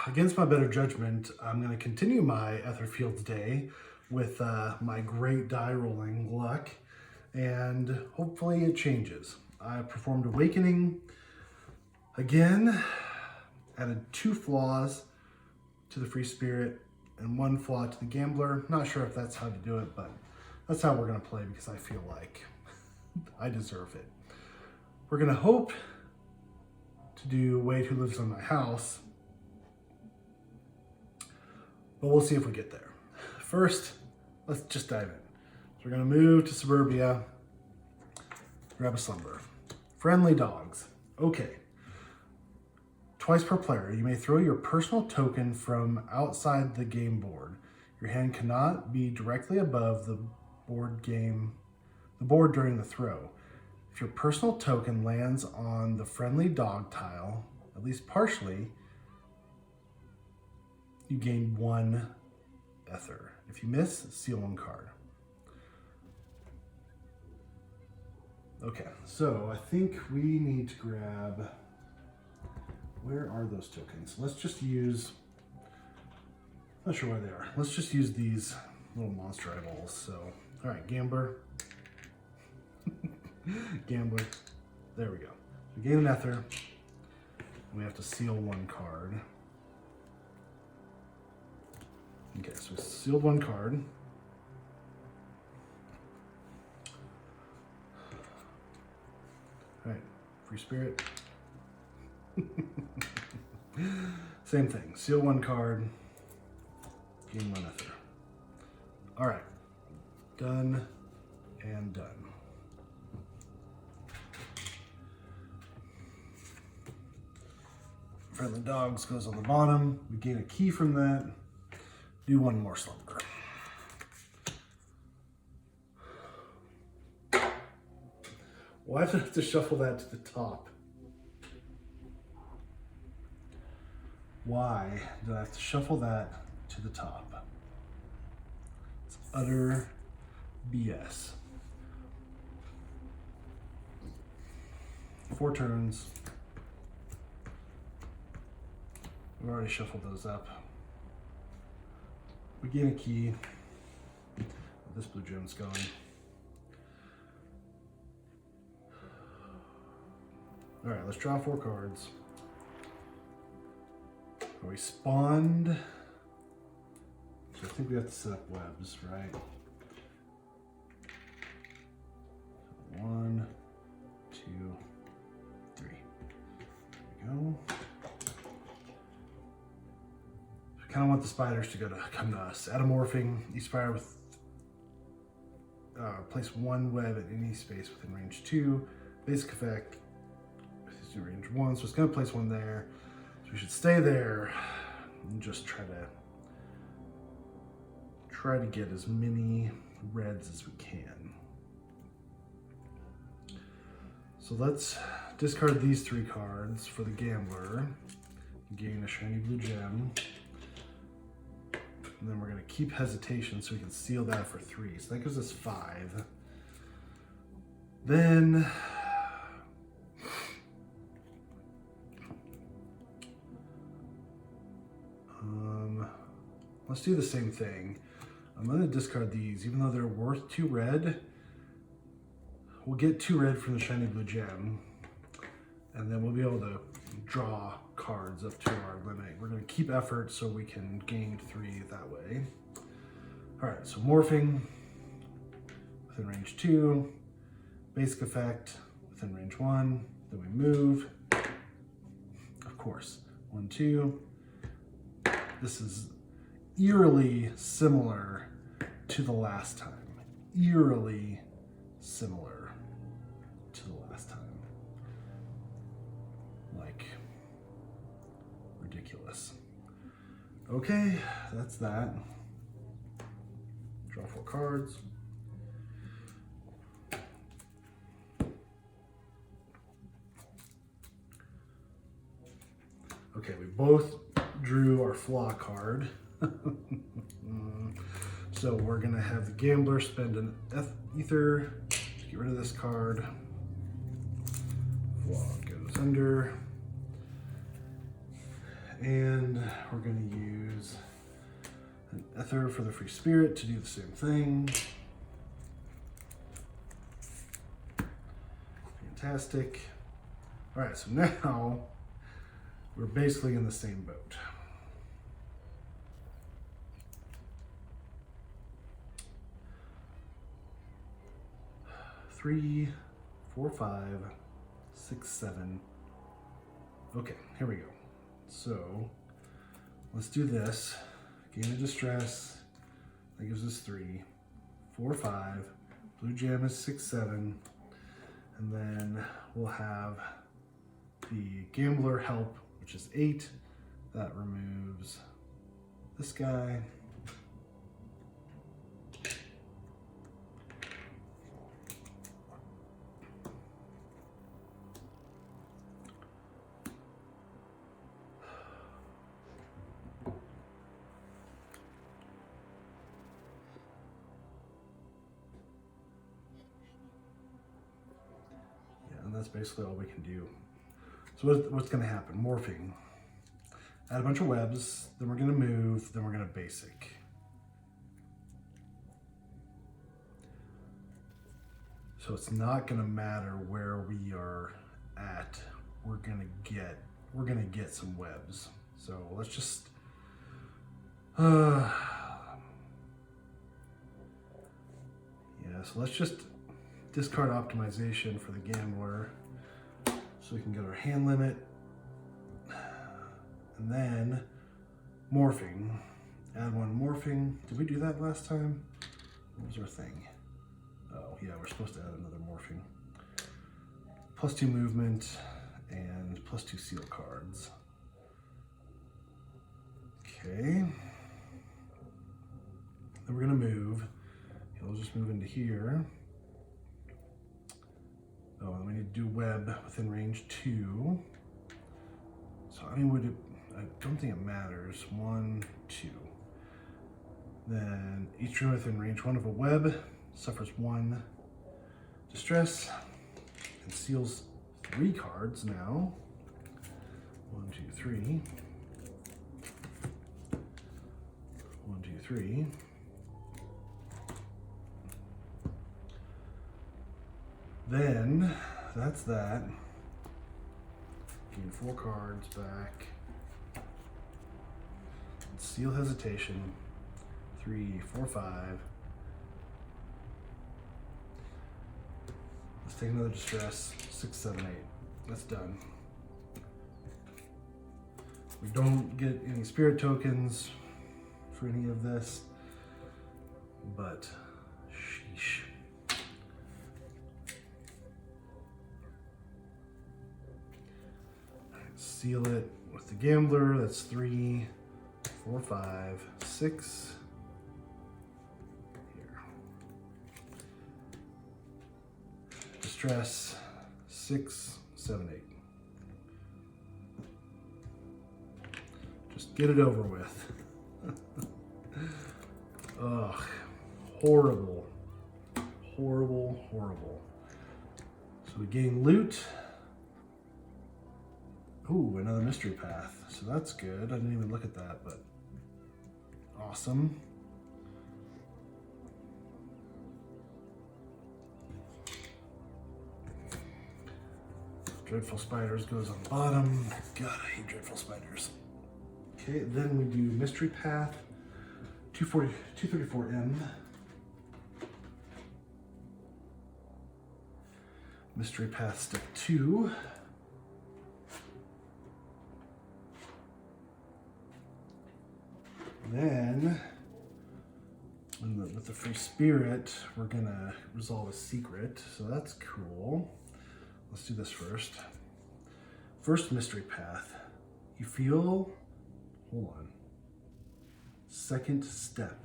Against my better judgment, I'm going to continue my Etherfields day with my great die rolling luck, and hopefully it changes. I performed Awakening again, added 2 flaws to the Free Spirit and 1 flaw to the Gambler. Not sure if that's how to do it, but that's how we're going to play because I feel like I deserve it. We're going to hope to do Wade Who Lives on My House, but we'll see if we get there. First, let's just dive in. So we're gonna move to Suburbia, grab a slumber. Friendly dogs. Okay. Twice per player, you may throw your personal token from outside the game board. Your hand cannot be directly above the board during the throw. If your personal token lands on the friendly dog tile, at least partially, you gain 1 ether. If you miss, seal 1 card. Okay, so I think we need to grab, where are those tokens? Let's just use, not sure where they are. Let's just use these little monster eyeballs. So, all right, Gambler. Gambler. There we go. We gain an ether. And we have to seal 1 card. Okay, so we sealed 1 card. All right, Free Spirit. Same thing, seal 1 card, gain 1 ether. All right, done and done. Friendly Dogs goes on the bottom. We gain a key from that. Do 1 more slumber. Why did I have to shuffle that to the top? Why did I have to shuffle that to the top? It's utter BS. 4 turns. We've already shuffled those up. We gain a key. This blue gem's going. All right, let's draw 4 cards. We spawned. So I think we have to set up webs, right? 1, 2, 3. There we go. I kind of want the spiders to come to us. Atomorphing, each spider with place 1 web at any space within range 2. Basic effect, range 1, so it's going to place 1 there. So we should stay there and just try to get as many reds as we can. So let's discard these 3 cards for the Gambler, gain a shiny blue gem. And then we're going to keep Hesitation so we can seal that for 3. So that gives us 5. Then let's do the same thing. I'm going to discard these, even though they're worth 2 red. We'll get 2 red from the shiny blue gem, and then we'll be able to draw cards up to our limit. We're going to keep effort so we can gain 3 that way. All right, so morphing within range 2, basic effect within range 1, then we move. Of course, 1, 2. This is eerily similar to the last time. Eerily similar to the last time. Like, ridiculous. Okay, that's that. Draw 4 cards. Okay, we both drew our flaw card. So we're gonna have the Gambler spend an ether to get rid of this card. Flaw goes under. And we're going to use an Ether for the free spirit to do the same thing. Fantastic. All right, so now we're basically in the same boat. Three, 4, 5, 6, 7. Okay, here we go. So let's do this. Gain of distress, that gives us 3, 4, 5. Blue gem is 6, 7. And then we'll have the gambler help, which is 8. That removes this guy. And that's basically all we can do. So what's going to happen? Morphing. Add a bunch of webs, then we're going to move, then we're going to basic. So it's not going to matter where we are at. We're going to get some webs. So let's just so let's just discard optimization for the gambler so we can get our hand limit. And then morphing. Add 1 morphing. Did we do that last time? What was our thing? Oh yeah, we're supposed to add another morphing. +2 movement and +2 seal cards. Okay. Then we're gonna move. We'll just move into here. Oh, and we need to do web within range 2. So I mean, I don't think it matters. 1, 2. Then each room within range 1 of a web suffers 1 distress and seals 3 cards now. 1, 2, 3. 1, 2, 3. Then that's that. Gain 4 cards back. Seal hesitation. 3, 4, 5. Let's take another distress. 6, 7, 8. That's done. We don't get any spirit tokens for any of this, but sheesh. Seal it with the gambler. That's 3, 4, 5, 6. Here. Distress. 6, 7, 8. Just get it over with. Ugh. Horrible. Horrible, horrible. So we gain loot. Ooh, another mystery path. So that's good. I didn't even look at that, but awesome. Dreadful spiders goes on the bottom. God, I hate dreadful spiders. Okay, then we do mystery path. 234M. Mystery path step 2. Then, with the free spirit, we're gonna resolve a secret, so that's cool. Let's do this first. First mystery path. You feel, hold on, second step.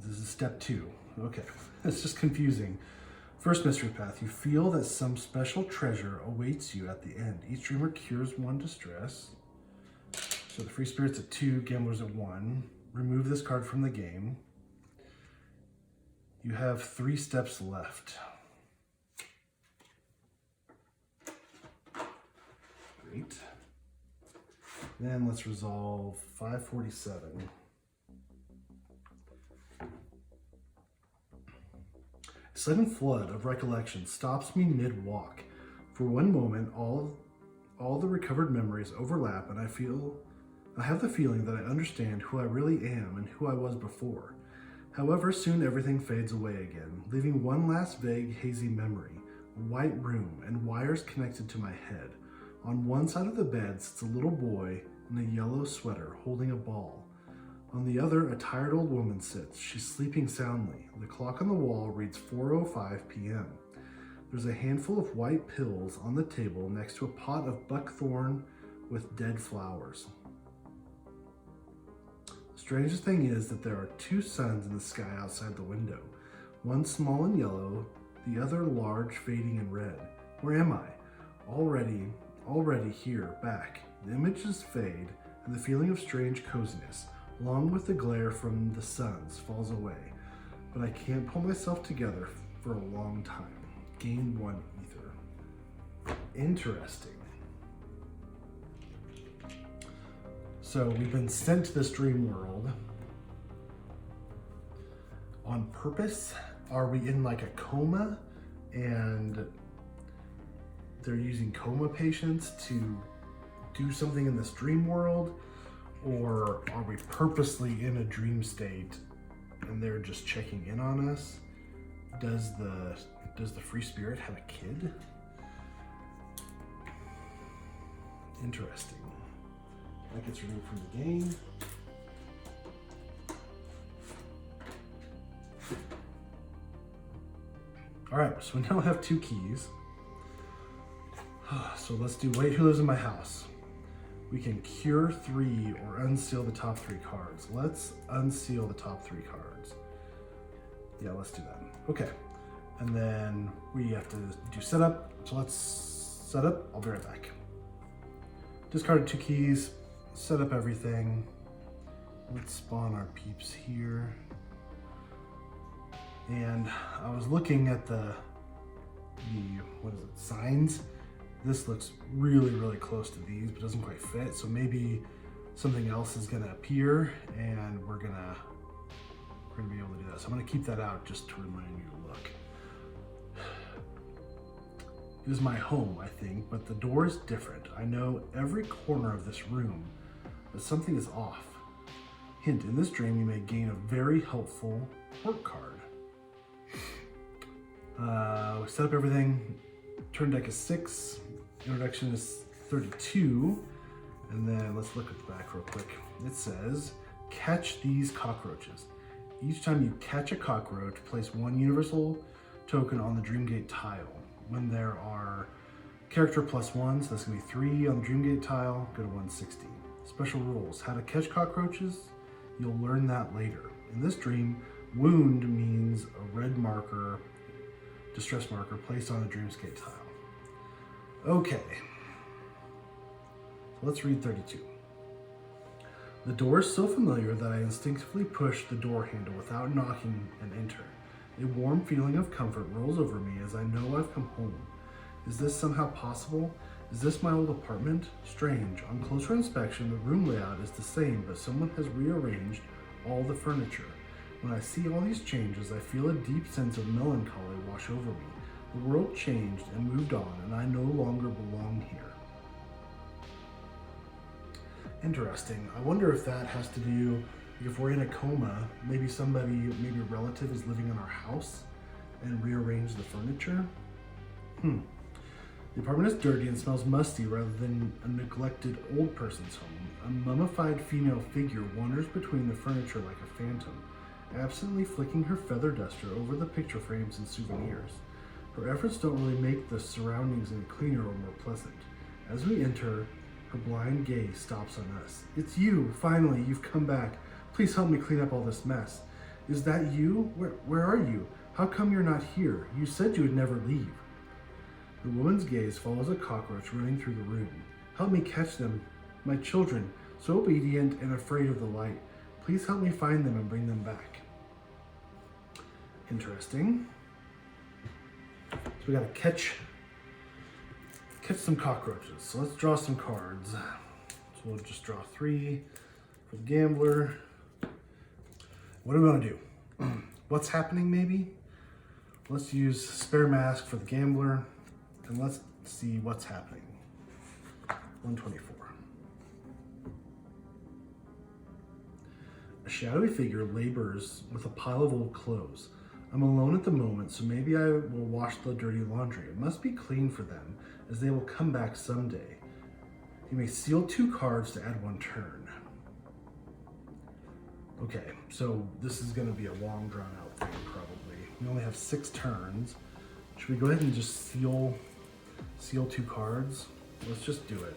This is step 2, okay. It's just confusing. First mystery path, you feel that some special treasure awaits you at the end. Each dreamer cures 1 distress. So the free spirit's at 2, gambler's at 1. Remove this card from the game. You have 3 steps left. Great. Then let's resolve 547. A sudden flood of recollection stops me mid-walk. For one moment, all the recovered memories overlap, and I have the feeling that I understand who I really am and who I was before. However, soon everything fades away again, leaving one last vague, hazy memory, a white room and wires connected to my head. On one side of the bed sits a little boy in a yellow sweater holding a ball. On the other, a tired old woman sits. She's sleeping soundly. The clock on the wall reads 4:05 p.m. There's a handful of white pills on the table next to a pot of buckthorn with dead flowers. The strangest thing is that there are two suns in the sky outside the window. One small and yellow, the other large, fading in red. Where am I? Already here, back. The images fade, and the feeling of strange coziness, along with the glare from the suns, falls away. But I can't pull myself together for a long time. Gain 1 ether. Interesting. So we've been sent to this dream world on purpose. Are we in like a coma and they're using coma patients to do something in this dream world? Or are we purposely in a dream state and they're just checking in on us? Does the free spirit have a kid? Interesting. That gets removed from the game. All right, so we now have 2 keys. So let's do wait, who lives in my house? We can cure 3 or unseal the top 3 cards. Let's unseal the top 3 cards. Yeah, let's do that. Okay, and then we have to do setup. So let's set up, I'll be right back. Discarded 2 keys, set up everything. Let's spawn our peeps here. And I was looking at the what is it, signs. This looks really, really close to these, but doesn't quite fit. So maybe something else is gonna appear and we're gonna be able to do that. So I'm gonna keep that out just to remind you to look. It is my home, I think, but the door is different. I know every corner of this room, but something is off. Hint, in this dream, you may gain a very helpful work card. We set up everything. Turn deck is 6. Introduction is 32. And then let's look at the back real quick. It says, catch these cockroaches. Each time you catch a cockroach, place 1 universal token on the Dreamgate tile. When there are character +1, so that's gonna be 3 on the Dreamgate tile, go to 160. Special rules, how to catch cockroaches, you'll learn that later. In this dream, wound means a red marker, distress marker placed on the Dreamscape tile. Okay, so let's read 32. The door is so familiar that I instinctively push the door handle without knocking and enter. A warm feeling of comfort rolls over me as I know I've come home. Is this somehow possible? Is this my old apartment? Strange. On closer inspection, the room layout is the same, but someone has rearranged all the furniture. When I see all these changes, I feel a deep sense of melancholy wash over me. The world changed and moved on, and I no longer belong here. Interesting. I wonder if that has to do, if we're in a coma, maybe maybe a relative is living in our house and rearranged the furniture. The apartment is dirty and smells musty rather than a neglected old person's home. A mummified female figure wanders between the furniture like a phantom, absently flicking her feather duster over the picture frames and souvenirs. Her efforts don't really make the surroundings any cleaner or more pleasant. As we enter, her blind gaze stops on us. It's you! Finally, you've come back. Please help me clean up all this mess. Is that you? Where are you? How come you're not here? You said you would never leave. The woman's gaze follows a cockroach running through the room. Help me catch them. My children, so obedient and afraid of the light. Please help me find them and bring them back. Interesting. So we gotta catch catch some cockroaches. So let's draw some cards. So we'll just draw 3 for the gambler. What do we want to do? What's happening maybe? Let's use spare mask for the gambler and let's see what's happening. 124. A shadowy figure labors with a pile of old clothes. I'm alone at the moment, so maybe I will wash the dirty laundry. It must be clean for them, as they will come back someday. You may seal 2 cards to add 1 turn. Okay, so this is going to be a long drawn out thing probably. We only have 6 turns. Should we go ahead and just seal 2 cards? Let's just do it.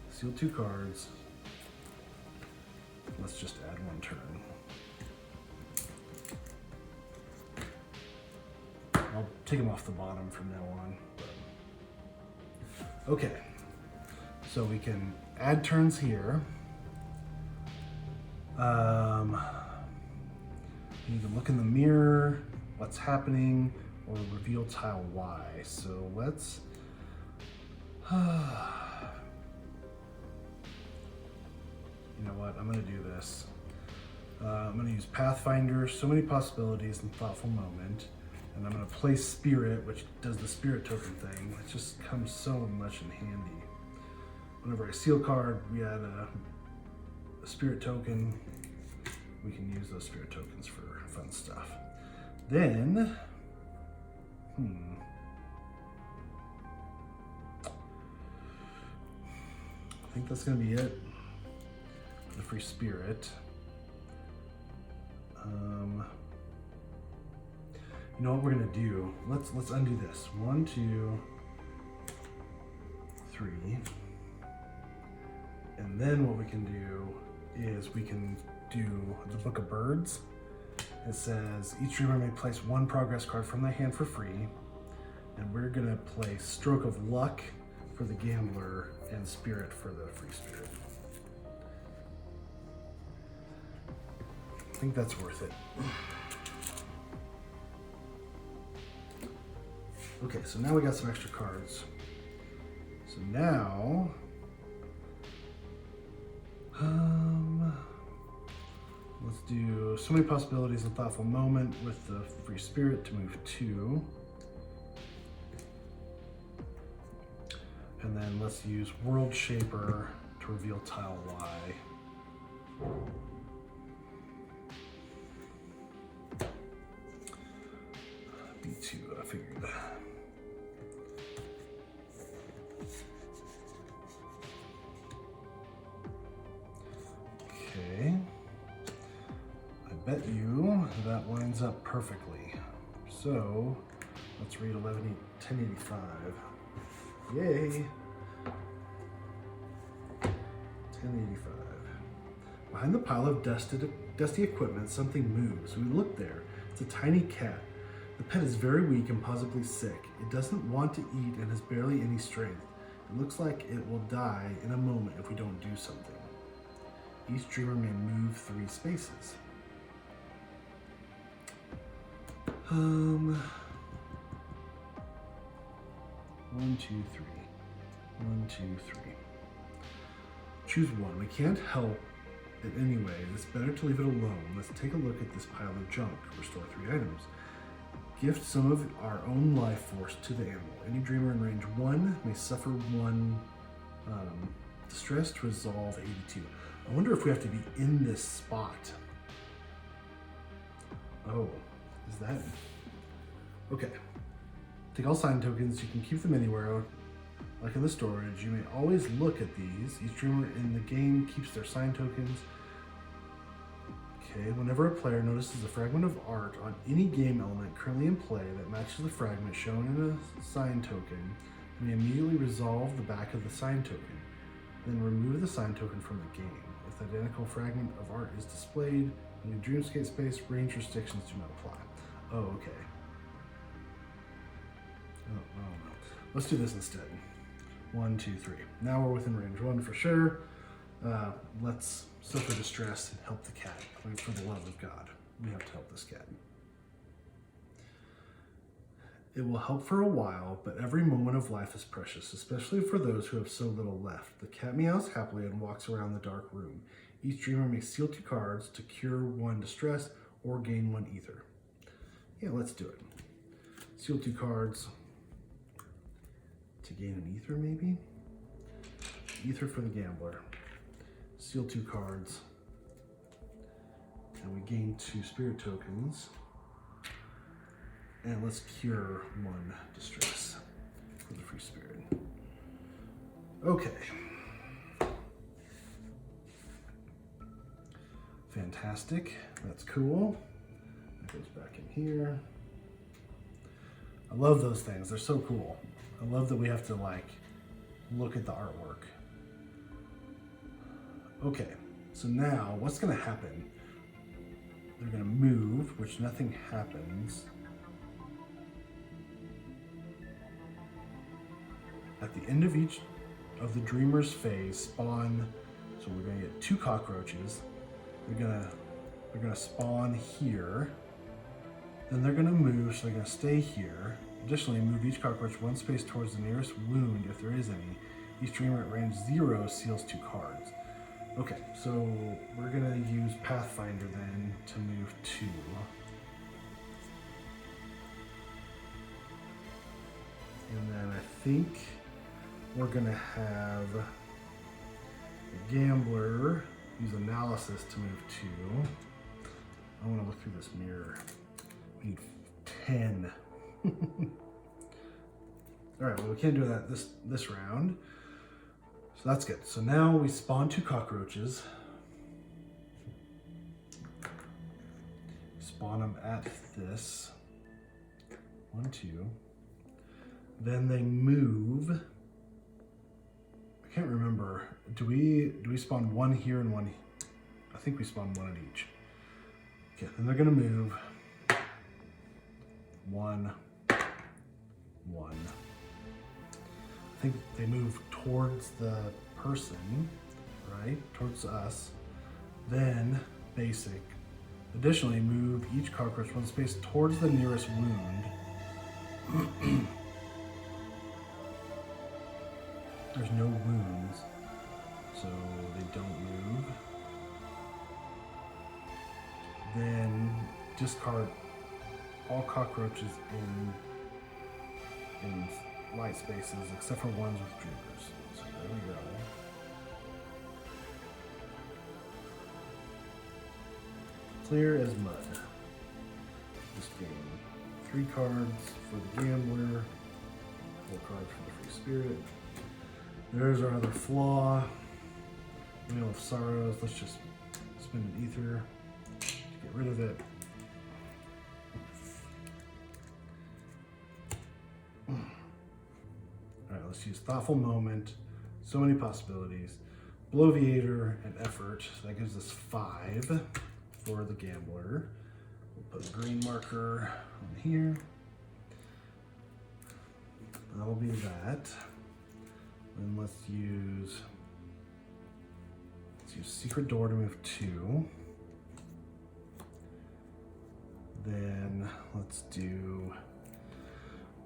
Seal 2 cards. Let's just add 1 turn. I'll take them off the bottom from now on. Okay, so we can add turns here. You can look in the mirror, what's happening, or reveal tile Y. So let's, you know what, I'm gonna do this. I'm gonna use Pathfinder, so many possibilities, and thoughtful moment. And I'm gonna play Spirit, which does the Spirit token thing. It just comes so much in handy. Whenever I seal card, we add a Spirit token. We can use those Spirit tokens for fun stuff. Then, I think that's gonna be it for the free Spirit. You know what we're gonna do? Let's undo this. 1, 2, 3. And then what we can do is we can do the Book of Birds. It says each dreamer may place 1 progress card from their hand for free. And we're gonna play Stroke of Luck for the gambler and Spirit for the free Spirit. I think that's worth it. Okay, so now we got some extra cards. So now, let's do so many possibilities and thoughtful moment with the free Spirit to move 2. And then let's use World Shaper to reveal tile Y. B2, I figured. Okay. I bet you that lines up perfectly. So let's read 1085. Yay! 1085. Behind the pile of dusty equipment, something moves. We look there. It's a tiny cat. The pet is very weak and possibly sick. It doesn't want to eat and has barely any strength. It looks like it will die in a moment if we don't do something. Each dreamer may move 3 spaces. 1, 2, 3. 1, 2, 3. Choose 1. We can't help it anyway. It's better to leave it alone. Let's take a look at this pile of junk. Restore 3 items. Gift some of our own life force to the animal. Any dreamer in range 1 may suffer 1 distress to resolve 82. I wonder if we have to be in this spot. Oh, is that? Okay. Take all sign tokens. You can keep them anywhere, like in the storage. You may always look at these. Each dreamer in the game keeps their sign tokens. Okay, whenever a player notices a fragment of art on any game element currently in play that matches the fragment shown in a sign token, you may immediately resolve the back of the sign token. Then remove the sign token from the game. If the identical fragment of art is displayed in your Dreamscape space, range restrictions do not apply. Oh, okay. Oh, no. Let's do this instead. 1, 2, 3. Now we're within range 1 for sure. Let's suffer distress and help the cat. For the love of God, we have to help this cat. It will help for a while, but every moment of life is precious, especially for those who have so little left. The cat meows happily and walks around the dark room. Each dreamer may steal 2 cards to cure 1 distress or gain 1 ether. Yeah, let's do it. Steal 2 cards to gain an ether, maybe? Ether for the gambler. Steal 2 cards. And we gain 2 spirit tokens. And let's cure 1 distress for the free spirit. Okay. Fantastic. That's cool. That goes back in here. I love those things. They're so cool. I love that we have to like look at the artwork. Okay. So now what's going to happen? They're going to move, which nothing happens. At the end of each of the dreamer's phase, spawn. So we're going to get 2 cockroaches. They're gonna spawn here. Then they're gonna move, so they're gonna stay here. Additionally, move each cockroach 1 space towards the nearest wound, if there is any. Each dreamer at range 0 seals 2 cards. Okay, so we're gonna use Pathfinder then to move 2. And then I think we're gonna have the gambler use analysis to move 2. I want to look through this mirror. We need 10. All right, well, we can't do that this round. So that's good. So now we spawn 2 cockroaches. Spawn them at this. 1, 2. Then they move. I can't remember. Do we spawn 1 here and 1 here? I think we spawn 1 at each. Okay, then they're gonna move 1, 1. I think they move towards the person, right? Towards us. Then basic. Additionally, move each cockroach 1 space towards the nearest wound. There's no wounds, so they don't move. Then discard all cockroaches in light spaces except for ones with dreamers. So there we go. Clear as mud. This game. 3 cards for the gambler, 4 cards for the free spirit. There's our other flaw. Wheel of Sorrows. Let's just spin an ether to get rid of it. Alright, let's use Thoughtful Moment. So many possibilities. Bloviator and Effort. So that gives us 5 for the gambler. We'll put a green marker on here. That'll be that. And let's use Secret Door to move 2. Then let's do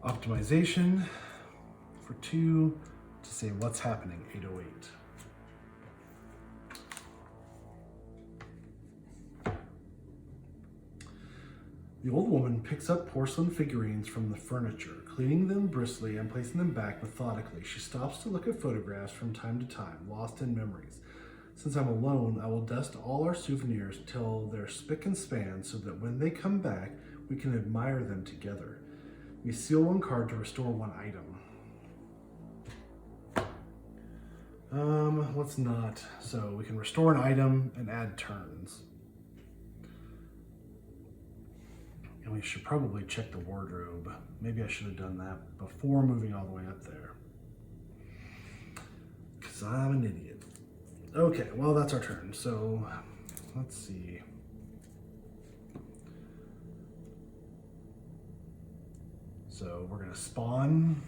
Optimization for 2 to say what's happening, 808. The old woman picks up porcelain figurines from the furniture, cleaning them briskly and placing them back methodically. She stops to look at photographs from time to time, lost in memories. Since I'm alone, I will dust all our souvenirs till they're spick and span so that when they come back, we can admire them together. We seal 1 card to restore 1 item. Let's not. So we can restore an item and add turns. And we should probably check the wardrobe. Maybe I should have done that before moving all the way up there. Because I'm an idiot. Okay, well, that's our turn. So let's see. So we're going to spawn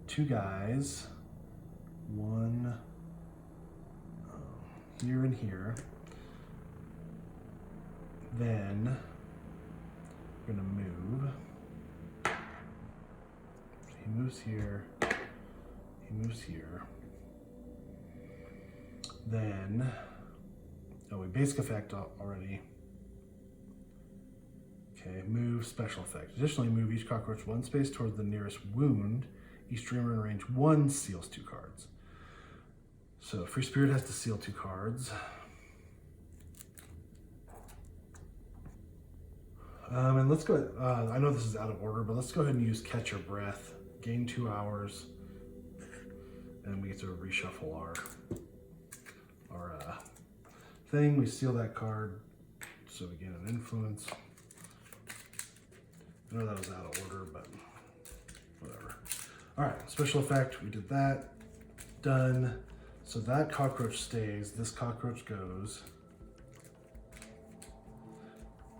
2 guys. 1 here and here. Then we're going to move moves here. He moves here. Then, oh, we basic effect already. Okay, move special effect. Additionally, move each cockroach 1 space towards the nearest wound. Each dreamer in range 1 seals 2 cards. So Free Spirit has to seal 2 cards. And let's go, I know this is out of order, but let's go ahead and use Catch Your Breath. Gain 2 hours. And we get to reshuffle our thing. We seal that card, so we gain an influence. I know that was out of order, but whatever. All right, special effect, we did that. Done. So that cockroach stays, this cockroach goes.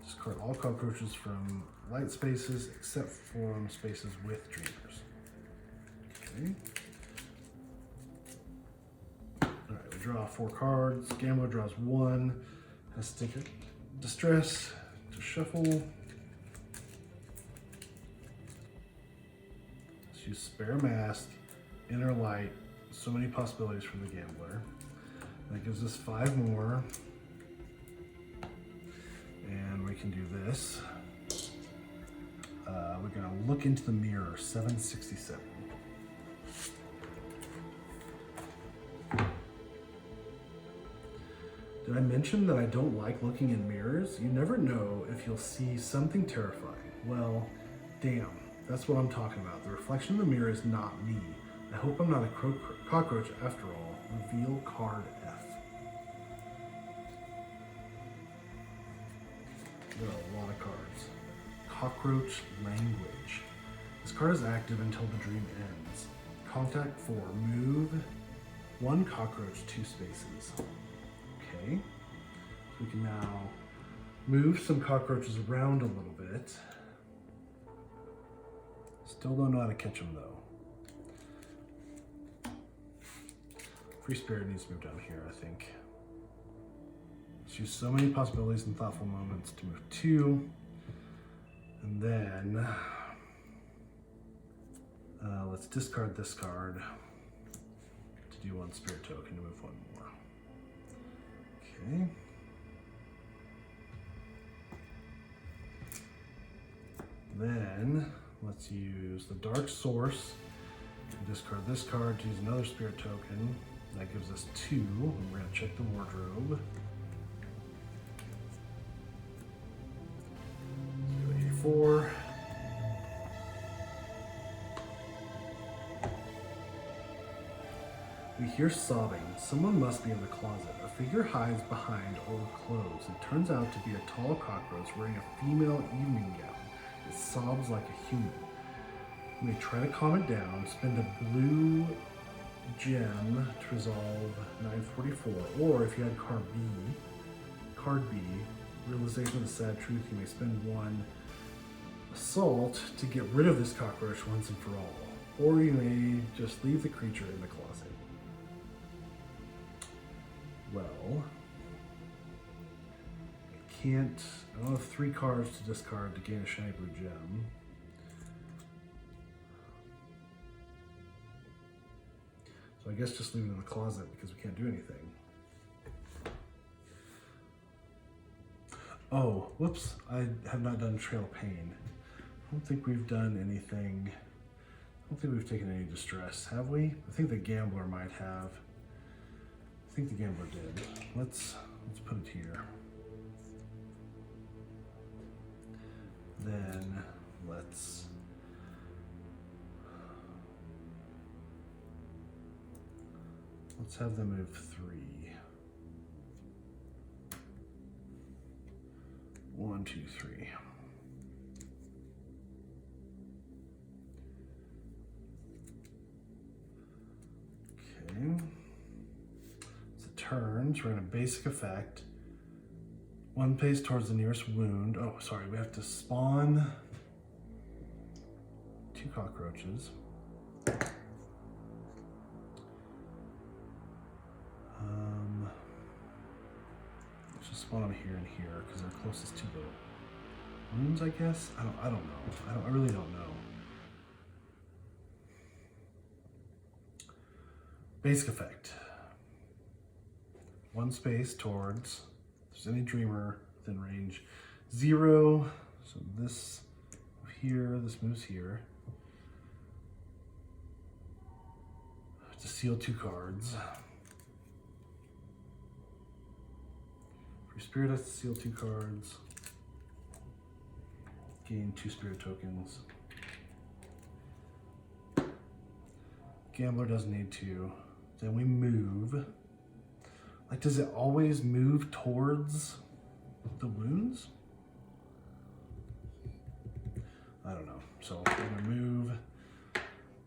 Discard all cockroaches from light spaces except from spaces with dreamers. Okay. All right, we draw 4 cards. Gambler draws 1. Has to take a distress to shuffle. Let's use Spare Mask, Inner Light. So many possibilities from the Gambler. That gives us 5 more. And we can do this. We're gonna look into the mirror, 767. Did I mention that I don't like looking in mirrors? You never know if you'll see something terrifying. Well, damn, that's what I'm talking about. The reflection in the mirror is not me. I hope I'm not a cockroach after all. Reveal card F. There are a lot of cards. Cockroach Language. This card is active until the dream ends. Contact 4. Move 1 cockroach 2 spaces. Okay. So we can now move some cockroaches around a little bit. Still don't know how to catch them though. Free Spirit needs to move down here, I think. Let's use so many possibilities and thoughtful moments to move 2. And then let's discard this card to do 1 spirit token to move 1 more. Okay. Then let's use the Dark Source and discard this card to use another spirit token. That gives us 2. And we're going to check the wardrobe. 84. We hear sobbing. Someone must be in the closet. A figure hides behind old clothes. It turns out to be a tall cockroach wearing a female evening gown. It sobs like a human. We try to calm it down. Spend a blue gem to resolve 944. Or if you had card B, realization of the sad truth, you may spend 1 assault to get rid of this cockroach once and for all. Or you may just leave the creature in the closet. Well, I don't have 3 cards to discard to gain a shiny blue gem. So I guess just leave it in the closet because we can't do anything. Oh, whoops, I have not done Trail of Pain. I don't think we've done anything. I don't think we've taken any distress, have we? I think the Gambler might have. I think the Gambler did. Let's put it here. Then let's have them move 3. 1, 2, 3. Okay. It's a turn, so we're going to basic effect. 1 pace towards the nearest wound. Oh, sorry, we have to spawn 2 cockroaches. Let's just spawn them here and here because they're closest to the wounds, I guess. I don't know. I really don't know. Basic effect. One space towards, if there's any dreamer within range. 0, so this here, this moves here. To seal 2 cards. Free spirit has to seal 2 cards. Gain 2 spirit tokens. Gambler doesn't need to. Then we move. Like, does it always move towards the wounds? I don't know. So we're gonna move.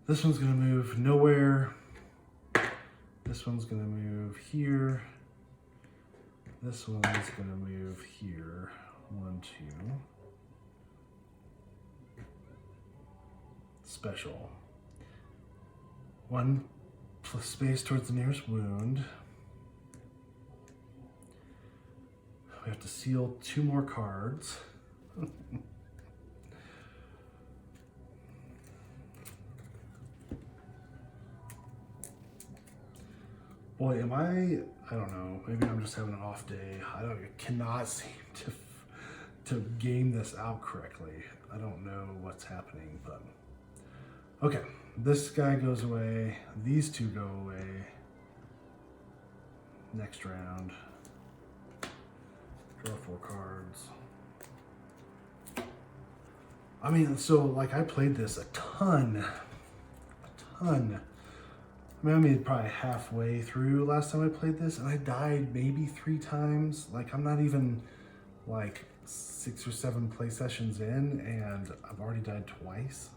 This one's gonna move nowhere. This one's gonna move here. This one's gonna move here. 1, 2. Special. 1 plus space towards the nearest wound. We have to seal 2 more cards. Boy, am I don't know, maybe I'm just having an off day. I cannot seem to game this out correctly. I don't know what's happening, but okay. This guy goes away. These 2 go away. Next round. Draw 4 cards. I mean, so like I played this a ton. I mean, probably halfway through last time I played this, and I died maybe 3 times. Like, I'm not even like 6 or 7 play sessions in, and I've already died twice.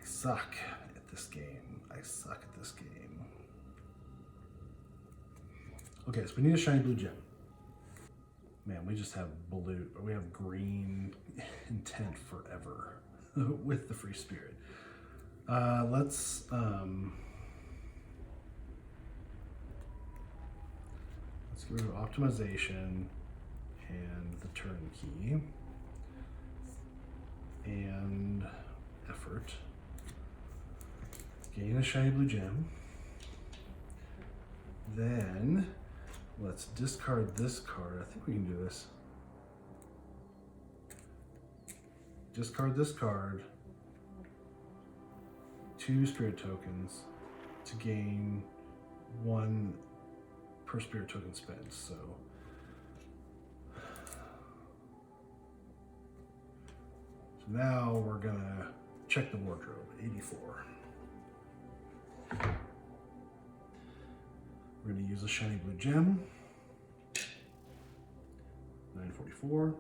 I suck at this game. Okay, so we need a shiny blue gem. Man, we just have blue, we have green intent forever with the free spirit. Let's get rid of optimization and the turnkey and effort. Gain a shiny blue gem. Then let's discard this card. I think we can do this. Discard this card. 2 spirit tokens to gain 1 per spirit token spent. So now we're gonna check the wardrobe. 84. We're gonna use a shiny blue gem. 944.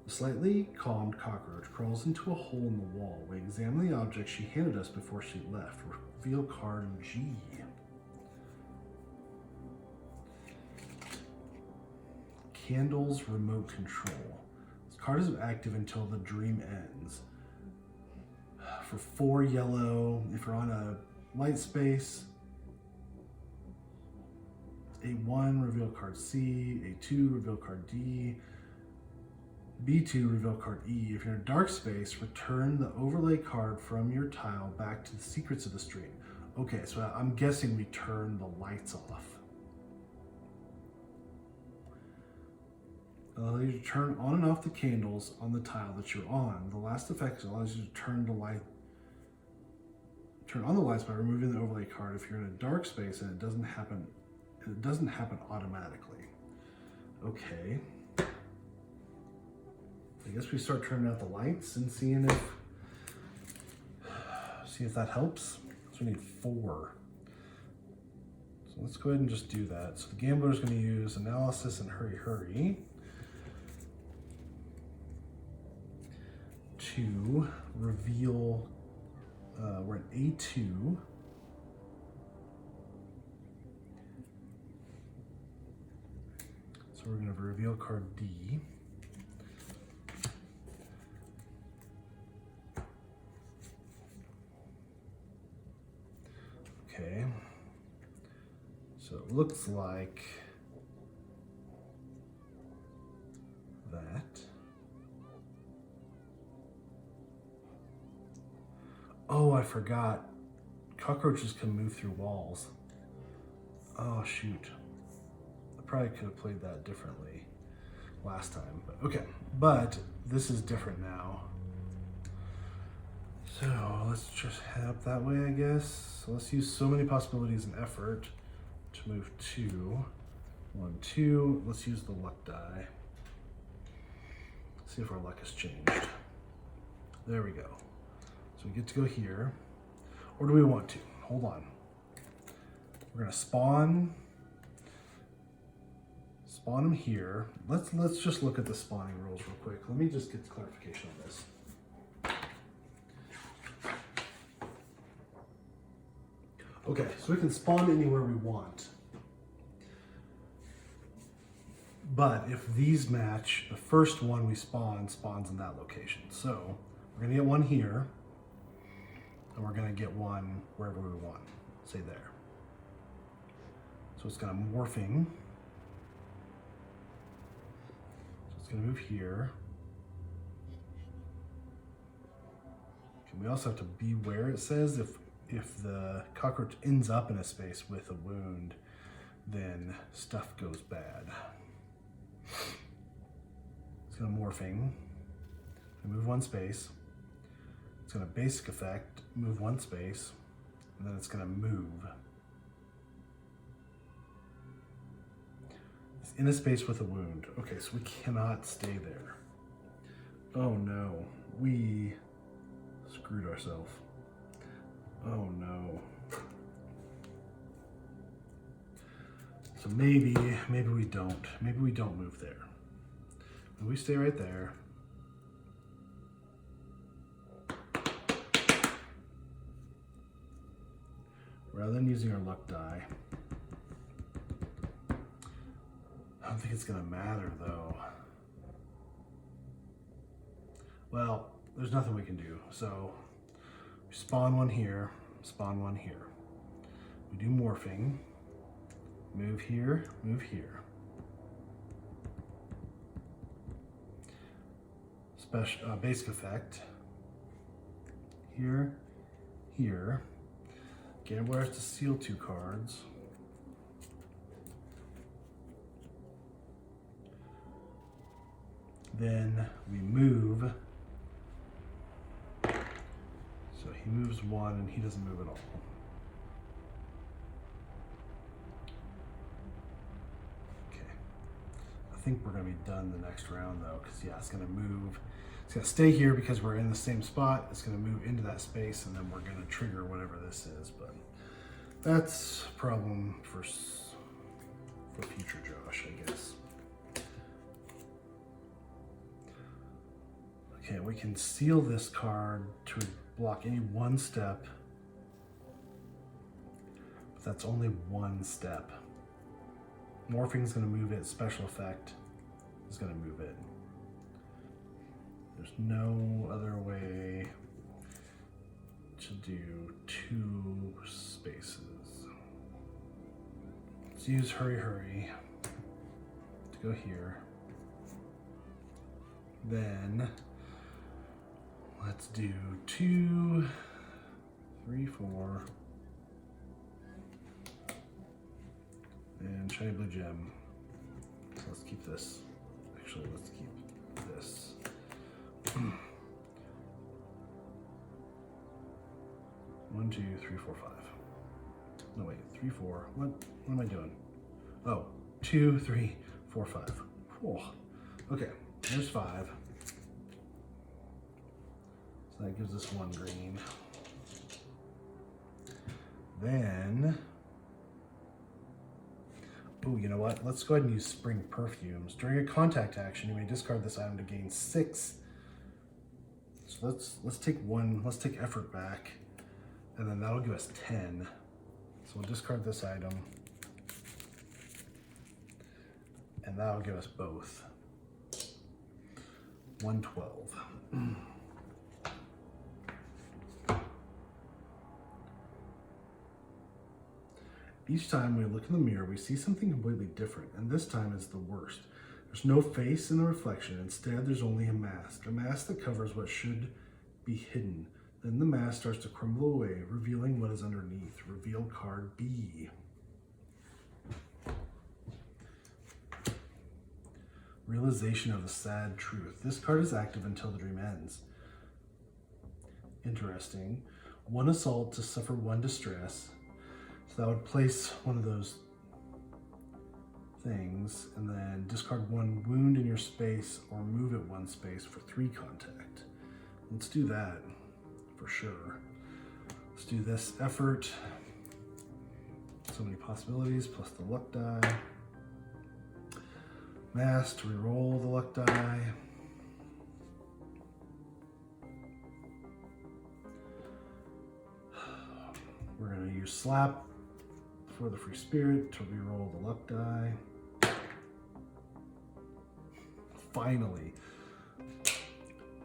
The slightly calmed cockroach crawls into a hole in the wall. We examine the object she handed us before she left. Reveal card G. Candle's remote control. This card is active until the dream ends. For 4 yellow, if you're on a light space, A1, reveal card C, A2, reveal card D, B2, reveal card E. If you're in a dark space, return the overlay card from your tile back to the secrets of the stream. Okay, so I'm guessing we turn the lights off. Allows you to turn on and off the candles on the tile that you're on. The last effect allows you to turn on the lights by removing the overlay card if you're in a dark space and it doesn't happen automatically. Okay. I guess we start turning out the lights and see if that helps. So we need 4. So let's go ahead and just do that. So the gambler is going to use analysis and hurry to reveal. We're at A2. So we're going to reveal card D. Okay. So it looks like that. Oh, I forgot. Cockroaches can move through walls. Oh shoot. I probably could have played that differently last time, but okay. But this is different now. So let's just head up that way, I guess. So let's use so many possibilities and effort to move 2. 1, 2. Let's use the luck die. See if our luck has changed. There we go. So we get to go here. Or do we want to? Hold on. We're gonna spawn them here. Let's just look at the spawning rules real quick. Let me just get clarification on this. Okay, so we can spawn anywhere we want. But if these match, the first one we spawns in that location. So we're gonna get one here, and we're gonna get one wherever we want, say there. So it's gonna morphing. So it's gonna move here. Okay, we also have to beware, it says, if the cockroach ends up in a space with a wound, then stuff goes bad. It's gonna morphing, move 1 space. It's gonna basic effect, move 1 space, and then it's gonna move. It's in a space with a wound. Okay, so we cannot stay there. Oh no, we screwed ourselves. Oh no. So maybe we don't. Maybe we don't move there. We stay right there. Rather than using our luck die. I don't think it's gonna matter though. Well, there's nothing we can do. So we spawn one here, spawn one here. We do morphing. Move here, move here. Special basic effect. Here, here. Gambler has to steal 2 cards. Then we move. So he moves 1 and he doesn't move at all. I think we're gonna be done the next round though, because yeah, it's gonna move. It's gonna stay here because we're in the same spot. It's gonna move into that space, and then we're gonna trigger whatever this is. But that's a problem for future Josh, I guess. Okay, we can seal this card to block any 1 step, but that's only 1 step. Morphing is going to move it. Special effect is going to move it. There's no other way to do 2 spaces. Let's use hurry to go here. Then let's do 2, 3, 4. And shiny blue gem. So let's keep this. Actually, let's keep this. 1, 2, 3, 4, 5. No wait, 3, 4. What am I doing? Oh, 2, 3, 4, 5. Whoa. Okay, there's 5. So that gives us 1 green. Then. Oh, you know what? Let's go ahead and use Spring Perfumes. During a contact action, you may discard this item to gain 6. So let's take 1. Let's take effort back, and then that'll give us 10. So we'll discard this item, and that'll give us both 112. Each time we look in the mirror, we see something completely different, and this time is the worst. There's no face in the reflection. Instead, there's only a mask that covers what should be hidden. Then the mask starts to crumble away, revealing what is underneath. Reveal card B. Realization of the sad truth. This card is active until the dream ends. Interesting. 1 assault to suffer 1 distress. So that would place one of those things, and then discard 1 wound in your space or move it 1 space for 3 contact. Let's do that for sure. Let's do this effort. So many possibilities, plus the luck die. Mass to reroll the luck die. We're going to use slap for the free spirit to reroll the luck die. Finally.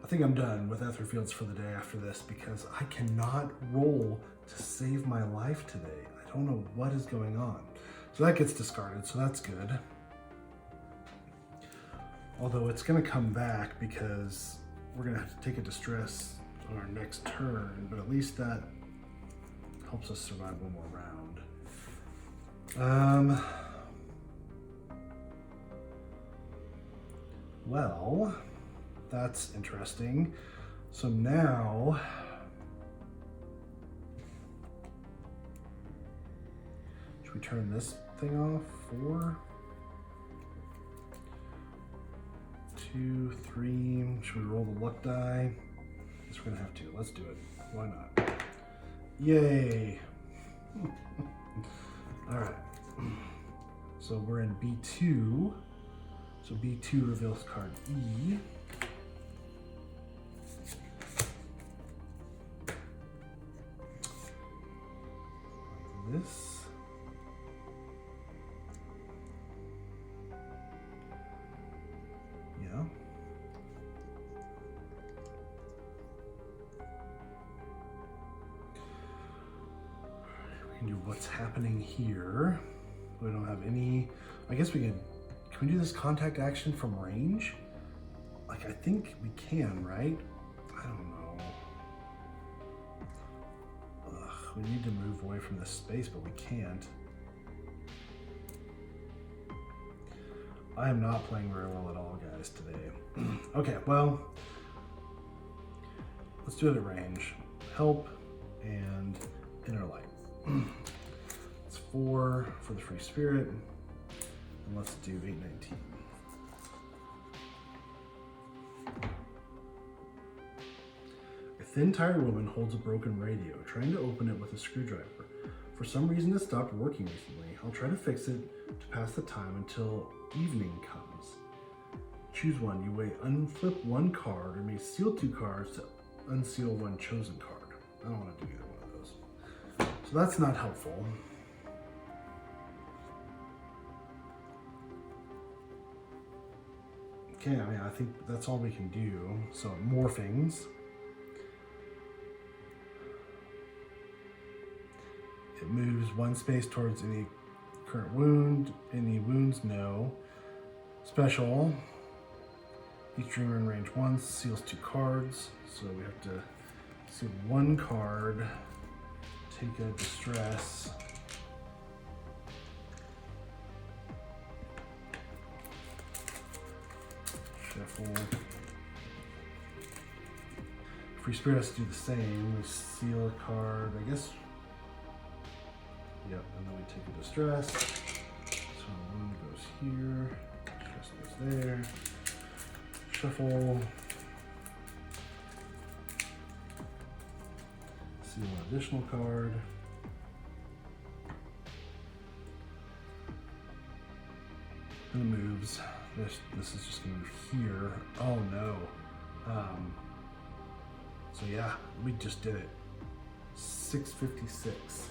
I think I'm done with Etherfields for the day after this because I cannot roll to save my life today. I don't know what is going on. So that gets discarded, so that's good. Although it's going to come back because we're going to have to take a distress on our next turn, but at least that helps us survive 1 more round. Well, that's interesting. So now, should we turn this thing off? 4, 2, 3. Should we roll the luck die? I guess we're gonna have to. Let's do it. Why not? Yay! All right. So we're in B2. So B2 reveals card E. Like this. Yeah. We can do what's happening here. We don't have any, I guess we can we do this contact action from range? Like, I think we can, right? I don't know. Ugh, we need to move away from this space, but we can't. I am not playing very well at all, guys, today. Okay, well, let's do it at range. Help and inner light. It's 4 for the free spirit. And let's do 819. A thin, tired woman holds a broken radio, trying to open it with a screwdriver. For some reason, it stopped working recently. I'll try to fix it to pass the time until evening comes. Choose one. You may unflip 1 card or may seal 2 cards to unseal 1 chosen card. I don't want to do either one of those. So that's not helpful. Okay, I mean, I think that's all we can do. So morphings. It moves 1 space towards any current wound. Any wounds, no. Special. Each dreamer in range 1 seals 2 cards. So we have to seal 1 card. Take a distress. Shuffle. Free spirit has to do the same. We seal a card, I guess. Yep, and then we take a distress. So one goes here, distress goes there. Shuffle. Seal an additional card. And it moves. This is just gonna move here. Oh no. So yeah, we just did it. 656.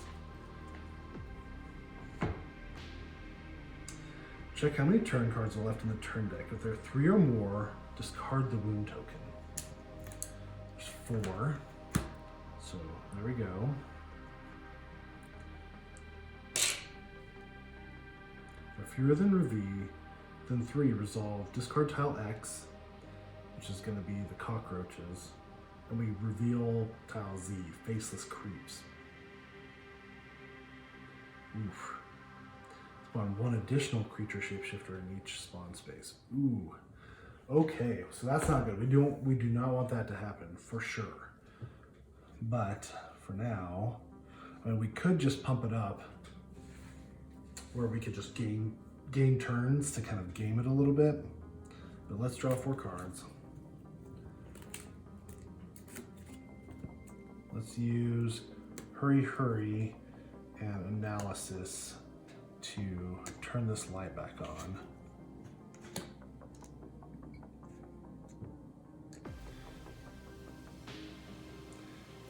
Check how many turn cards are left in the turn deck. If there are 3 or more, discard the wound token. There's 4. So there we go. For fewer than 3, resolve. Discard tile X, which is going to be the cockroaches, and we reveal tile Z, faceless creeps. Oof. spawn one additional creature shapeshifter in each spawn space. Ooh. Okay, so that's not good. We do not want that to happen for sure. But for now, I mean, we could just pump it up where we could just gain turns to kind of game it a little bit. But let's draw 4 cards. Let's use Hurry and Analysis to turn this light back on.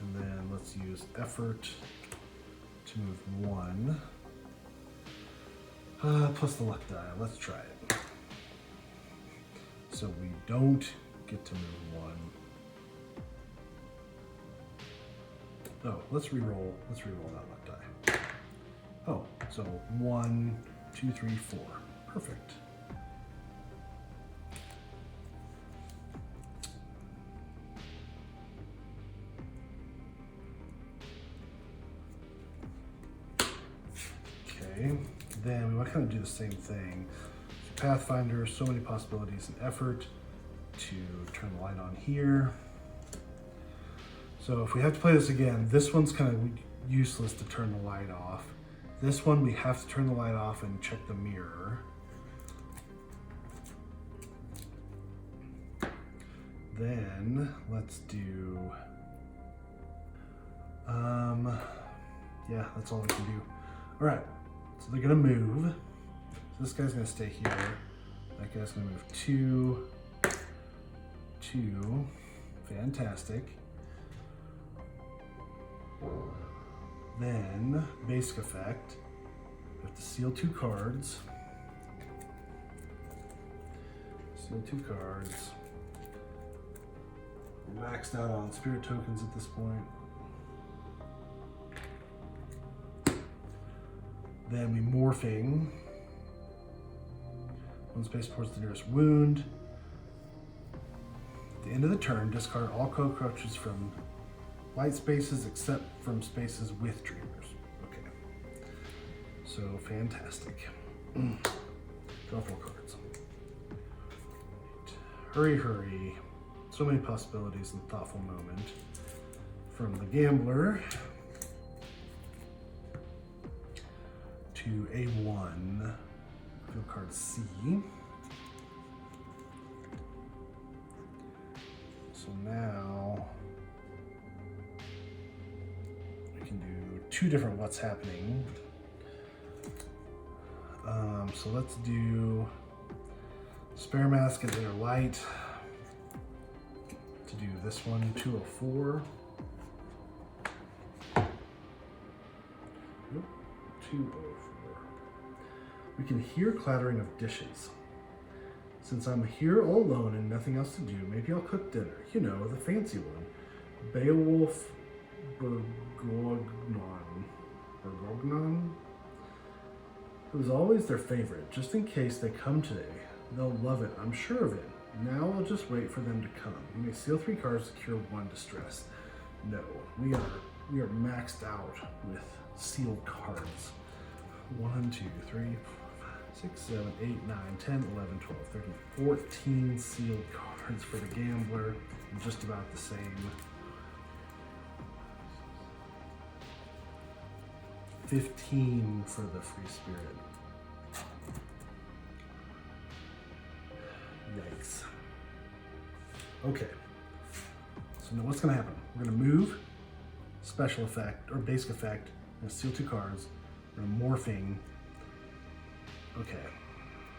And then let's use Effort to move 1. Plus the luck die. Let's try it. So we don't get to move 1. Oh, let's re-roll that luck die. Oh, so 1, 2, 3, 4. Perfect. Okay, then we want to kind of do the same thing. Pathfinder, so many possibilities and effort to turn the light on here. So if we have to play this again, this one's kind of useless to turn the light off. This one we have to turn the light off and check the mirror. Then let's do, yeah, that's all we can do. All right, so they're gonna move. So this guy's gonna stay here. That guy's gonna move 2, 2, fantastic. Then, basic effect, we have to seal 2 cards. Seal 2 cards. We're maxed out on spirit tokens at this point. Then we morphing. 1 space towards the nearest wound. At the end of the turn, discard all cockroaches from light spaces except from spaces with dreamers. Okay. So fantastic. Draw 4 cards. Hurry. So many possibilities and thoughtful moment. From the Gambler to A1. Field card C. So now we can do 2 different what's happening. So let's do Spare Mask and Inner Light to do this one, 204. Nope, 204. We can hear clattering of dishes. Since I'm here all alone and nothing else to do, maybe I'll cook dinner. You know, the fancy one. Beowulf Bergognon. It was always their favorite. Just in case they come today, they'll love it, I'm sure of it. Now I'll just wait for them to come. You may seal 3 cards to cure 1 distress. No, we are maxed out with sealed cards. 1, 2, 3, 4, 5, 6, 7, 8, 9, 10, 11, 12, 13, 14 sealed cards for the Gambler. Just about the same. 15 for the Free Spirit. Yikes. Okay. So now what's gonna happen? We're gonna move, special effect, or basic effect, we're gonna seal 2 cards, we're gonna morphing. Okay.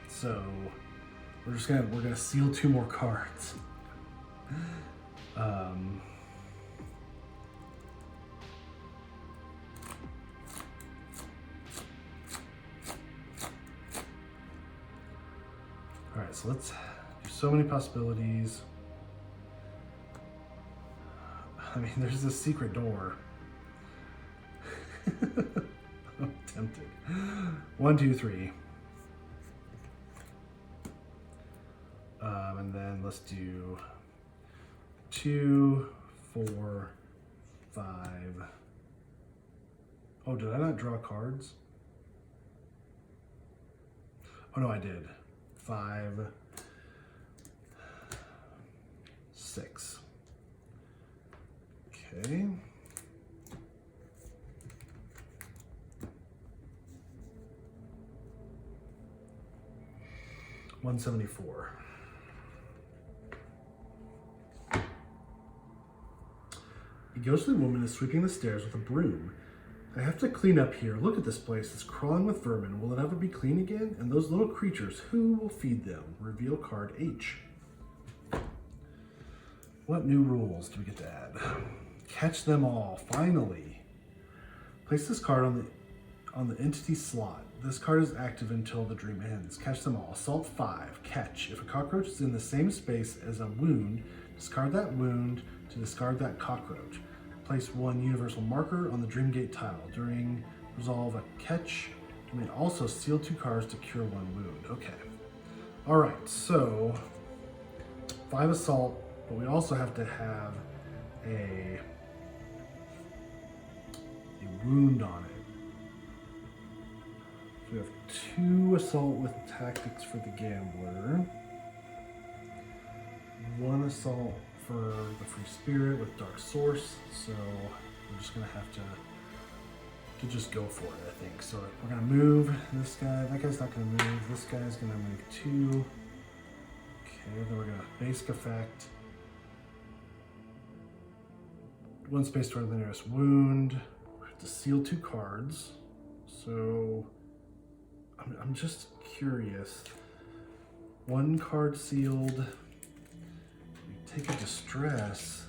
So we're gonna seal 2 more cards. All right, so let's do so many possibilities. I mean, there's this secret door. I'm tempted. 1, 2, 3. And then let's do 2, 4, 5. Oh, did I not draw cards? Oh no, I did. 5, 6. Okay. $174. A ghostly woman is sweeping the stairs with a broom. I have to clean up here. Look at this place. It's crawling with vermin. Will it ever be clean again? And those little creatures, who will feed them? Reveal card H. What new rules do we get to add? Catch them all, finally. Place this card on the entity slot. This card is active until the dream ends. Catch them all. Assault 5. Catch. If a cockroach is in the same space as a wound, discard that wound to discard that cockroach. Place 1 universal marker on the dream gate tile. During resolve a catch, you may also seal 2 cards to cure 1 wound. Okay. Alright, so 5 assault, but we also have to have a wound on it. So we have 2 assault with tactics for the gambler. 1 assault for the free spirit with dark source, so we're just gonna have to just go for it, I think. So we're gonna move this guy. That guy's not gonna move. This guy's gonna move 2. Okay, then we're gonna basic effect. 1 space toward the nearest wound. We have to seal 2 cards. So I'm just curious. 1 card sealed. Take a distress,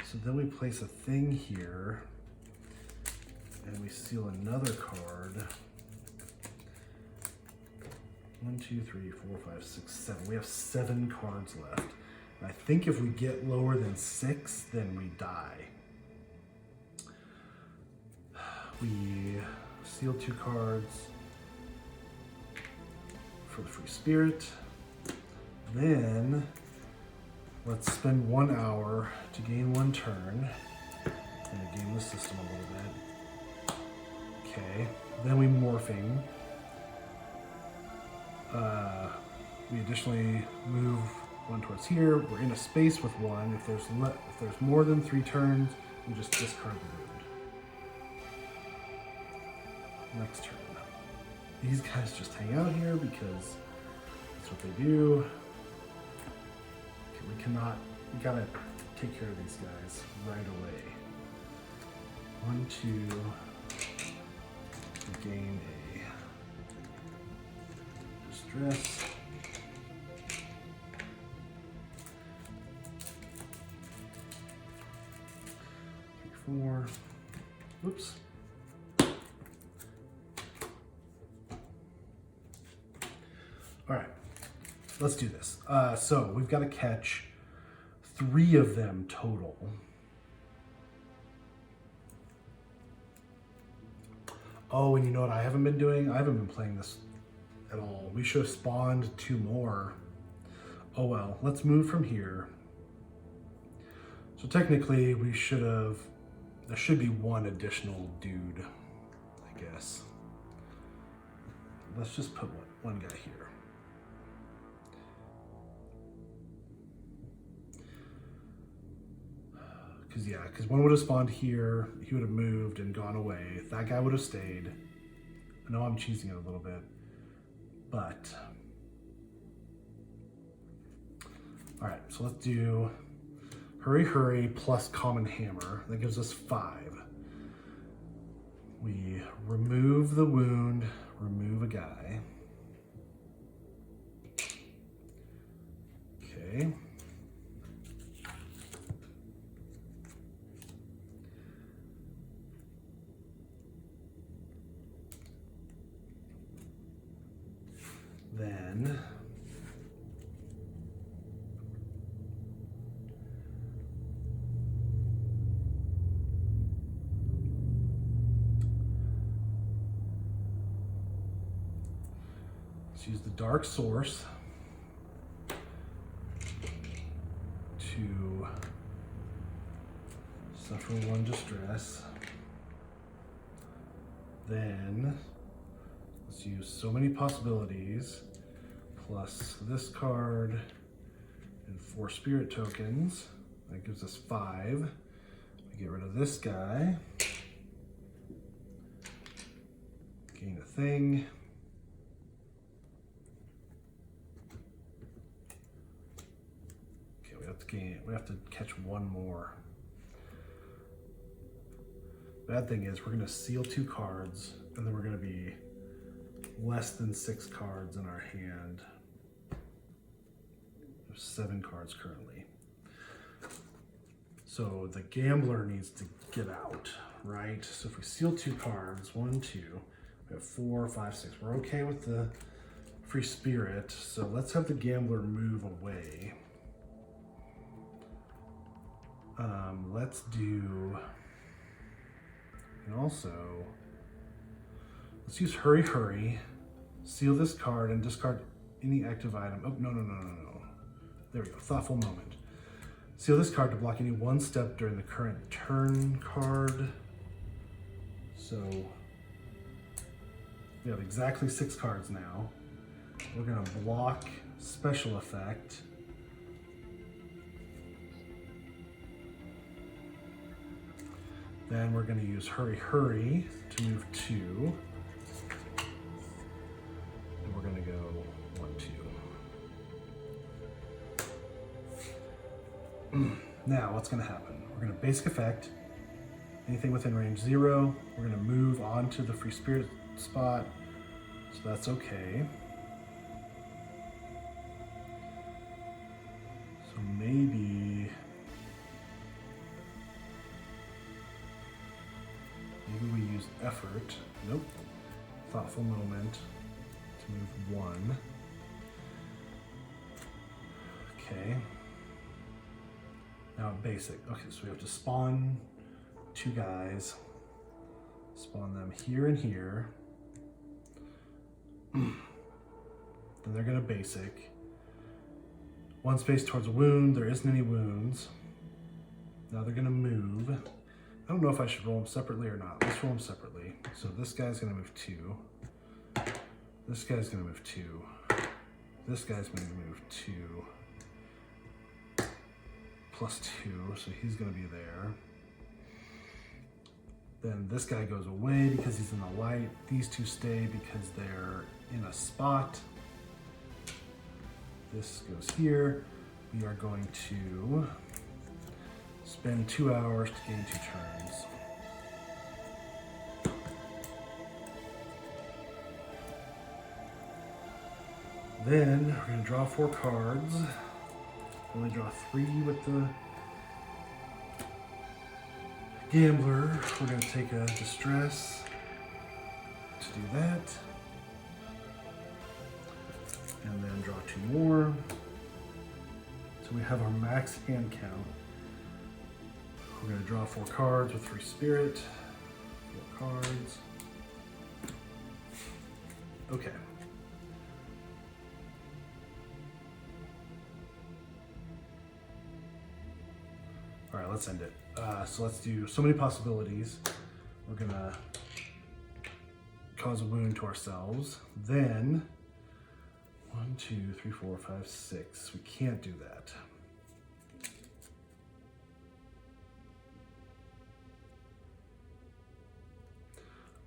so then we place a thing here, and we seal another card. 1, 2, 3, 4, 5, 6, 7. We have 7 cards left. And I think if we get lower than 6, then we die. We seal 2 cards for the free spirit. Then let's spend 1 hour to gain 1 turn. I'm gonna game the system a little bit. Okay, then we morphing. We additionally move 1 towards here. We're in a space with 1. If there's more than 3 turns, we just discard the wound. Next turn. These guys just hang out here because that's what they do. We gotta take care of these guys right away. 1, 2, to gain a distress. 3, 4. Whoops. All right, let's do this. So we've got to catch 3 of them total. Oh, and you know what I haven't been doing? I haven't been playing this at all. We should have spawned 2 more. Oh well, let's move from here. So technically we should have, there should be 1 additional dude, I guess. Let's just put one guy here. Because 1 would have spawned here, he would have moved and gone away. That guy would have stayed. I know I'm cheesing it a little bit, but. All right, so let's do Hurry Hurry plus Common Hammer. That gives us 5. We remove the wound, remove a guy. Okay. Then let's use the dark source to suffer 1 distress. Then let's let's use so many possibilities plus this card and 4 spirit tokens. That gives us 5. We get rid of this guy. Gain a thing. Okay, we have to catch one more. Bad thing is we're gonna seal 2 cards and then we're gonna be less than 6 cards in our hand. There's 7 cards currently. So the gambler needs to get out, right? So if we seal 2 cards, 1, 2, we have 4, 5, 6. We're okay with the free spirit. So let's have the gambler move away. Let's do, and also, let's use Hurry Hurry, seal this card, and discard any active item. Oh, no. There we go, thoughtful moment. Seal this card to block any 1 step during the current turn card. So, we have exactly 6 cards now. We're gonna block special effect. Then we're going to use Hurry Hurry to move 2. And we're going to go 1, 2. Now, what's going to happen? We're going to basic effect. Anything within range 0. We're going to move on to the free spirit spot. So that's okay. So maybe we use effort. Nope. Thoughtful moment to move 1. Okay. Now basic. Okay, so we have to spawn 2 guys. Spawn them here and here. Then they're gonna basic. 1 space towards a wound. There isn't any wounds. Now they're gonna move. I don't know if I should roll them separately or not. Let's roll them separately. So this guy's gonna move 2. This guy's gonna move 2. This guy's gonna move 2. Plus 2, so he's gonna be there. Then this guy goes away because he's in the light. These 2 stay because they're in a spot. This goes here. We are going to spend 2 hours to gain 2 turns. Then we're going to draw 4 cards. Only draw 3 with the gambler. We're going to take a distress to do that. And then draw 2 more. So we have our max hand count. We're going to draw 4 cards with free spirit. 4 cards. Okay. All right, let's end it. So let's do so many possibilities. We're going to cause a wound to ourselves. Then 1, 2, 3, 4, 5, 6. We can't do that.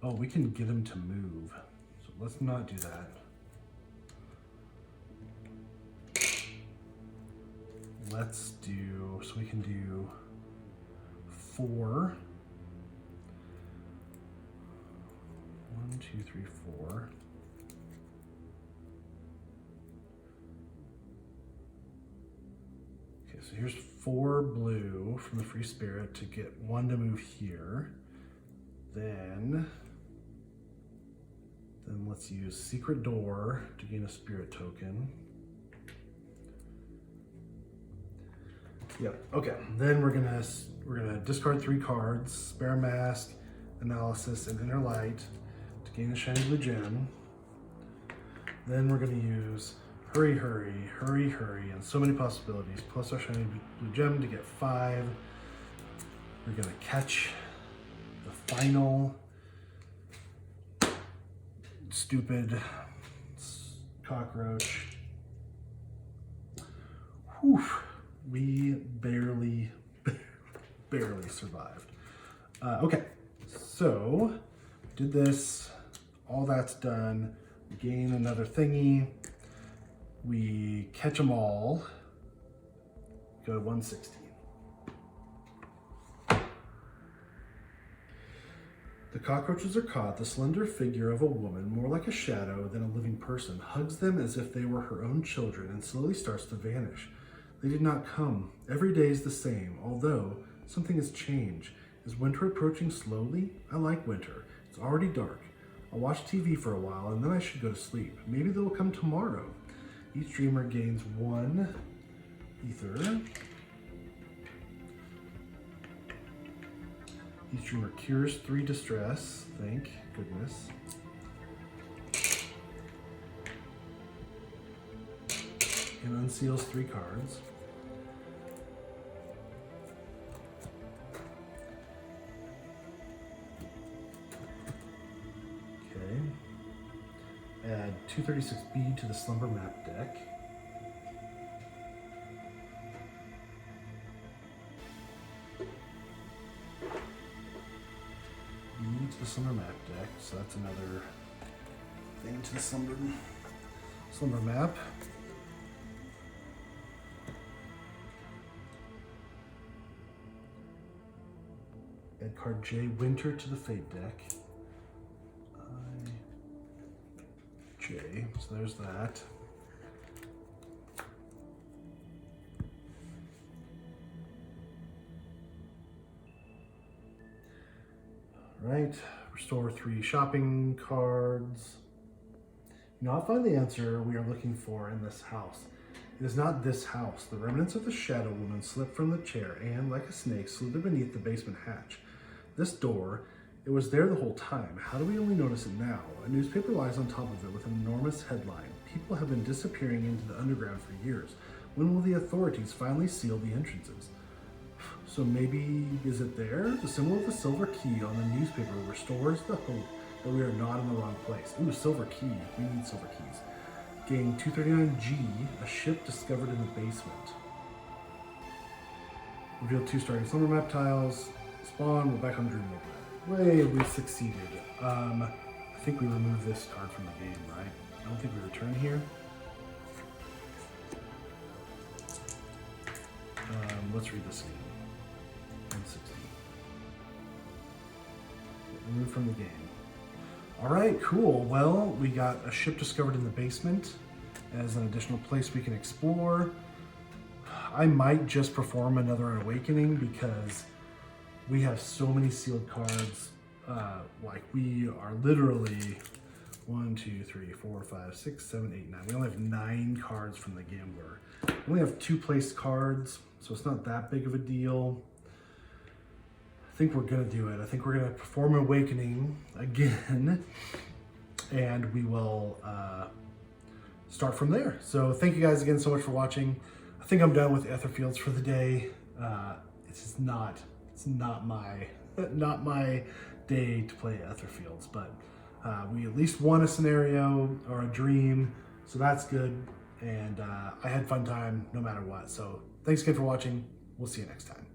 Oh, we can get him to move. So let's not do that. Let's do, so we can do 4. 1, 2, 3, 4. Okay, so here's 4 blue from the free spirit to get 1 to move here. Then let's use secret door to gain a spirit token. Yep. Okay. Then we're gonna discard 3 cards: spare mask, analysis, and inner light to gain a shiny blue gem. Then we're gonna use hurry, hurry, hurry, hurry, and so many possibilities. Plus our shiny blue gem to get 5. We're gonna catch the final stupid cockroach. Whew, we barely survived. Okay, so did this, all that's done. We gain another thingy. We catch them all. Go to 116. The cockroaches are caught. The slender figure of a woman, more like a shadow than a living person, hugs them as if they were her own children and slowly starts to vanish. They did not come. Every day is the same, although something has changed. Is winter approaching slowly? I like winter. It's already dark. I'll watch TV for a while and then I should go to sleep. Maybe they'll come tomorrow. Each dreamer gains 1 ether. Each dreamer cures 3 distress. Thank goodness. And unseals 3 cards. Okay. Add 236B to the Slumber Map deck. To the Slumber Map deck, so that's another thing to the Slumber Map. Add card J, Winter, to the Fate deck. J, so there's that. Right, restore 3 shopping cards. Now I'll find the answer we are looking for in this house. It is not this house. The remnants of the Shadow Woman slipped from the chair and, like a snake, slithered beneath the basement hatch. This door, it was there the whole time. How do we only notice it now? A newspaper lies on top of it with an enormous headline. People have been disappearing into the underground for years. When will the authorities finally seal the entrances? So maybe, is it there? The symbol of the silver key on the newspaper restores the hope that we are not in the wrong place. Ooh, silver key. We need silver keys. Gain 239G, a ship discovered in the basement. Reveal 2 starting Slumber Map tiles. Spawn, we're back on Dream World. Way, we succeeded. I think we removed this card from the game, right? I don't think we return here. Let's read this again. 160. Removed from the game. All right, cool. Well, we got a ship discovered in the basement as an additional place we can explore. I might just perform another Awakening because we have so many sealed cards. Like we are literally 1, 2, 3, 4, 5, 6, 7, 8, 9. We only have 9 cards from the Gambler. We only have 2 placed cards, so it's not that big of a deal. I think we're gonna do it. I think we're gonna perform Awakening again, and we will start from there. So thank you guys again so much for watching. I think I'm done with Etherfields for the day. It's not my day to play Etherfields, but we at least won a scenario or a dream, so that's good. And I had fun time no matter what. So thanks again for watching. We'll see you next time.